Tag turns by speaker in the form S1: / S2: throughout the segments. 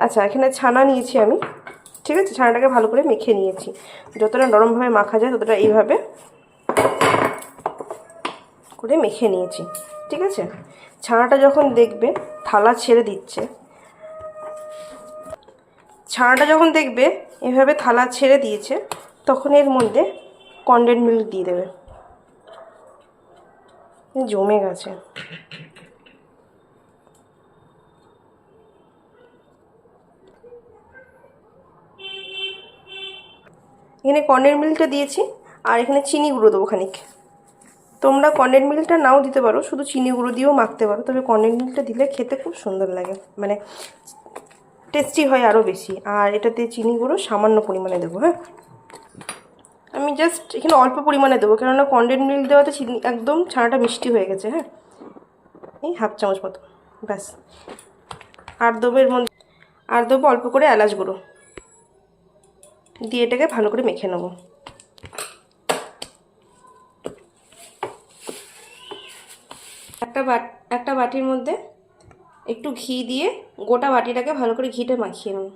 S1: আচ্ছা, এখানে ছানা নিয়েছি আমি, ঠিক আছে। ছানাটাকে ভালো করে মেখে নিয়েছি, যতটা নরমভাবে মাখা যায় ততটা এইভাবে করে মেখে নিয়েছি, ঠিক আছে। ছানাটা যখন দেখবে থালা ছেড়ে দিচ্ছে, ছানাটা যখন দেখবে এভাবে থালা ছেড়ে দিয়েছে, তখন এর মধ্যে কনডেন্স মিল্ক দিয়ে দেবে। জমে গেছে। এখানে কনডেন্স মিল্কটা দিয়েছি, আর এখানে চিনি গুঁড়ো দেবো খানিক। তোমরা কনডেন্স মিল্কটা নাও দিতে পারো, শুধু চিনি গুঁড়ো দিয়েও মাখতে পারো, তবে কনডেন্স মিল্কটা দিলে খেতে খুব সুন্দর লাগে, মানে টেস্টি হয় আরও বেশি। আর এটাতে চিনি গুঁড়ো সামান্য পরিমাণে দেবো। হ্যাঁ, আমি জাস্ট এখানে অল্প পরিমাণে দেবো, কেননা কনডেন্স মিল্ক দেওয়াতে চিনি একদম ছানাটা মিষ্টি হয়ে গেছে। হ্যাঁ, এই হাফ চামচ মতো, ব্যাস। আর দেবো এর মধ্যে, আর দেবো অল্প করে এলাচ গুঁড়ো দিয়ে এটাকে ভালো করে মেখে নেবো। একটা বাটির মধ্যে একটু ঘি দিয়ে গোটা বাটিটাকে ভালো করে ঘিটা মাখিয়ে নেব।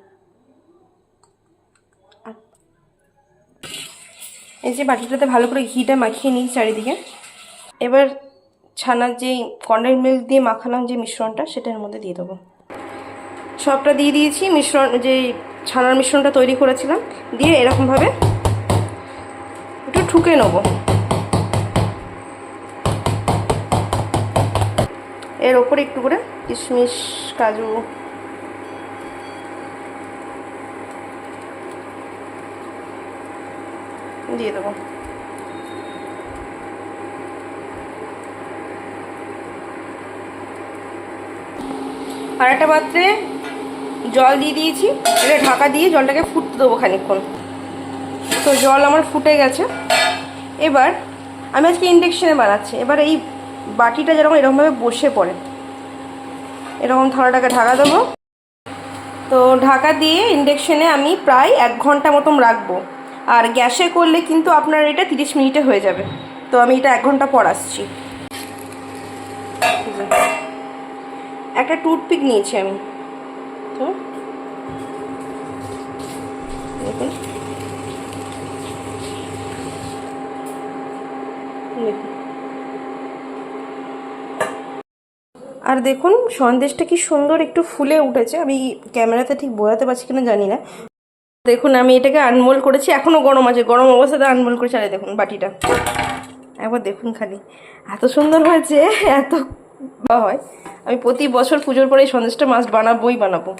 S1: এই যে বাটিটাতে ভালো করে ঘিটা মাখিয়ে নিই চারিদিকে। এবার ছানার যেই কনডেন্স মিল্ক দিয়ে মাখালাম যে মিশ্রণটা, সেটার মধ্যে দিয়ে দেবো। সবটা দিয়ে দিয়েছি, মিশ্রণ যে ছানার মিশ্রণটা তৈরি করেছিলাম দিয়ে এরকমভাবে একটু ঠুকে নেব। এর ওপরে একটু করে কিশমিশ, কাজু দিয়ে দেবো। আর একটা পাত্রে জল দিয়ে দিয়েছি, এটা ঢাকা দিয়ে জলটাকে ফুটতে দেবো খানিকক্ষণ। তো জল আমার ফুটে গেছে। এবার আমি আজকে ইন্ডাকশানে বানাচ্ছি। এবার এই বাটিটা যেরকম এরকমভাবে বসে পড়ে, এরকম থালাটাকে ঢাকা দেবো। তো ঢাকা দিয়ে ইন্ডাকশানে আমি প্রায় 1 ঘন্টা মতন রাখবো। আর গ্যাসে করলে কিন্তু আপনার এটা 30 মিনিটে হয়ে যাবে। তো আমি এটা 1 ঘন্টা পর আসছি। একটা টুথপিক নিয়েছি আমি, তো দেখুন, আর দেখুন সন্দেশটা কি সুন্দর একটু ফুলে উঠেছে। আমি ক্যামেরাতে ঠিক বোঝাতে পারছি কিনা জানি না। দেখুন আমি এটাকে আনমোল করেছি, এখনও গরম আছে, গরম অবস্থাতে আনমোল করেছি। আর দেখুন বাটিটা একবার দেখুন খালি, এত সুন্দর হয়েছে, এত হয়। আমি প্রতি বছর পুজোর পরে এই সন্দেশটা মাস্ট বানাবোই বানাবো।